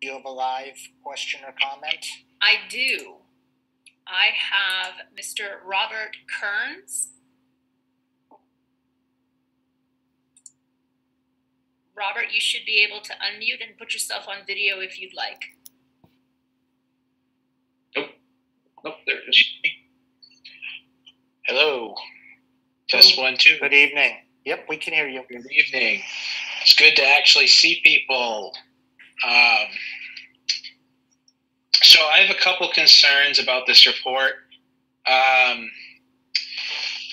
you have a live question or comment? I do. I have Mr. Robert Kearns. Robert, you should be able to unmute and put yourself on video if you'd like. Nope, there it is. Hello. Test 1, 2. Good evening. Yep, we can hear you. Good evening. It's good to actually see people. So I have a couple concerns about this report.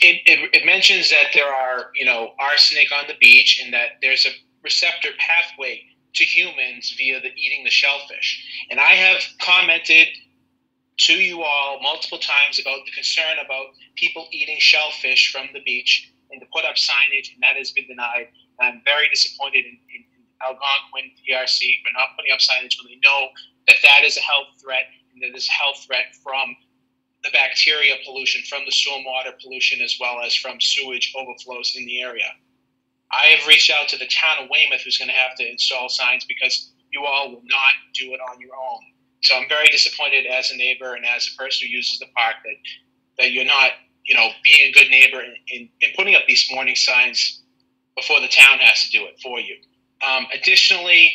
It mentions that there are, arsenic on the beach and that there's a receptor pathway to humans via the eating the shellfish. And I have commented to you all multiple times about the concern about people eating shellfish from the beach and to put up signage, and that has been denied. And I'm very disappointed in Algonquin DRC for not putting up signage when they know that that is a health threat, and that is a health threat from the bacteria pollution, from the stormwater pollution, as well as from sewage overflows in the area. I have reached out to the town of Weymouth, who's going to have to install signs because you all will not do it on your own. So I'm very disappointed as a neighbor and as a person who uses the park that you're not, being a good neighbor and putting up these warning signs before the town has to do it for you. Additionally,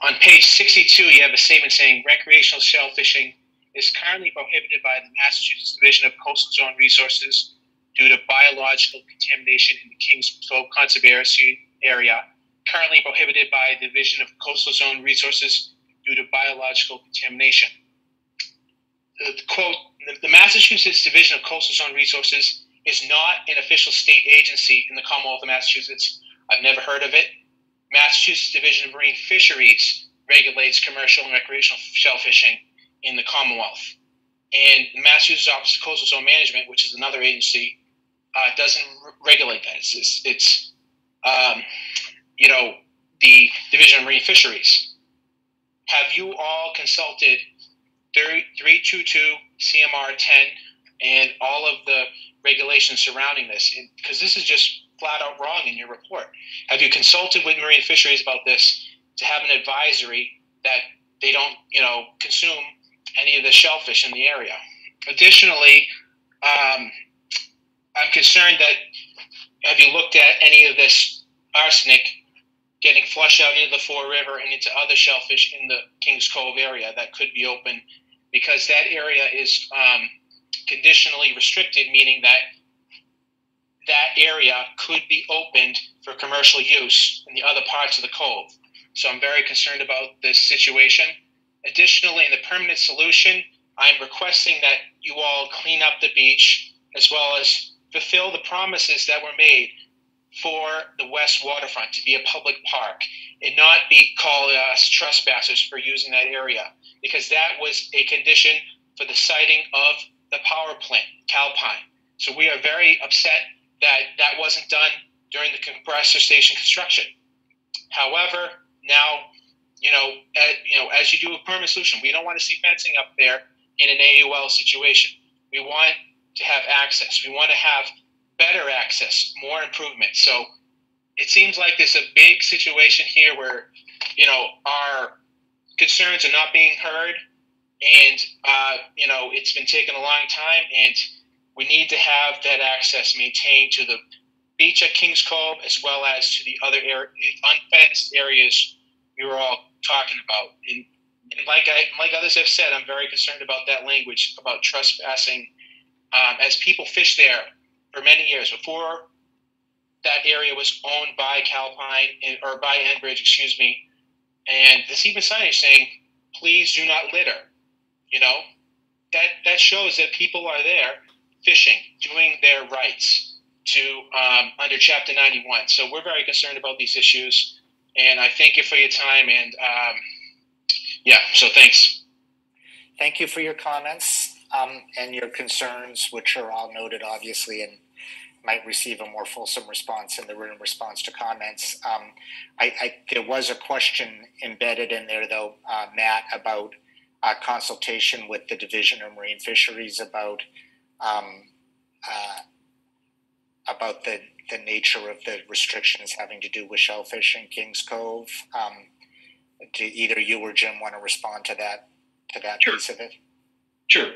on page 62, you have a statement saying recreational shellfishing is currently prohibited by the Massachusetts Division of Coastal Zone Resources due to biological contamination in the Kings Cove Conservation Area, currently prohibited by the Division of Coastal Zone Resources due to biological contamination. The quote, the Massachusetts Division of Coastal Zone Resources is not an official state agency in the Commonwealth of Massachusetts. I've never heard of it. Massachusetts Division of Marine Fisheries regulates commercial and recreational shellfishing in the Commonwealth. And the Massachusetts Office of Coastal Zone Management, which is another agency, doesn't regulate that. It's the Division of Marine Fisheries. Have you all consulted 322 CMR 10 and all of the regulations surrounding this? Because this is just flat out wrong in your report. Have you consulted with Marine Fisheries about this to have an advisory that they don't, consume any of the shellfish in the area? Additionally, I'm concerned that have you looked at any of this arsenic getting flushed out into the Fore River and into other shellfish in the Kings Cove area that could be open, because that area is conditionally restricted, meaning that that area could be opened for commercial use in the other parts of the cove. So I'm very concerned about this situation. Additionally, in the permanent solution, I'm requesting that you all clean up the beach as well as fulfill the promises that were made for the West Waterfront to be a public park and not be called us trespassers for using that area, because that was a condition for the siting of the power plant, Calpine. So we are very upset that that wasn't done during the compressor station construction. However, now, as you do a permanent solution, we don't want to see fencing up there in an AUL situation. We want to have access. We want to have better access, more improvement. So it seems like there's a big situation here where, our concerns are not being heard, and, it's been taking a long time, and we need to have that access maintained to the beach at Kings Cove as well as to the other unfenced areas you were all talking about. And like others have said, I'm very concerned about that language about trespassing, as people fish there for many years before that area was owned by Calpine or by Enbridge, and there's even signage saying, "Please do not litter." That shows that people are there fishing, doing their rights to under Chapter 91. So we're very concerned about these issues, and I thank you for your time. And so thanks. Thank you for your comments and your concerns, which are all noted, obviously, and might receive a more fulsome response in the written response to comments. There was a question embedded in there, though, Matt, about consultation with the Division of Marine Fisheries about the nature of the restrictions having to do with shellfish in Kings Cove. Do either you or Jim want to respond to that Sure. piece of it? Sure.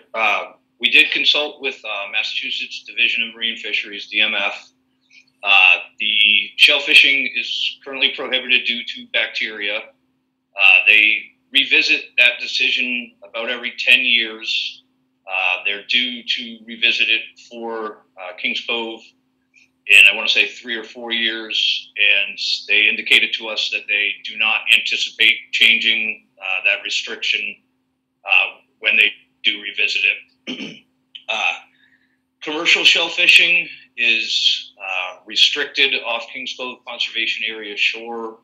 We did consult with Massachusetts Division of Marine Fisheries, DMF. The shell fishing is currently prohibited due to bacteria. They revisit that decision about every 10 years. They're due to revisit it for Kings Cove in, I want to say, 3 or 4 years. And they indicated to us that they do not anticipate changing that restriction when they do revisit it. Commercial shell fishing is restricted off Kings Cove Conservation Area shore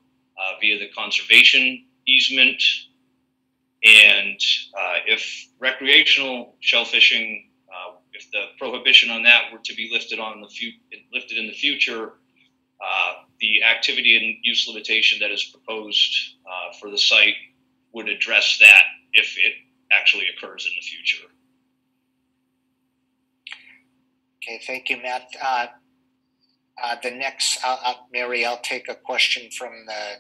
via the conservation easement. And if recreational shell fishing, if the prohibition on that were to be lifted in the future, the activity and use limitation that is proposed for the site would address that if it actually occurs in the future. Okay, thank you, Matt. The next, Mary, I'll take a question from the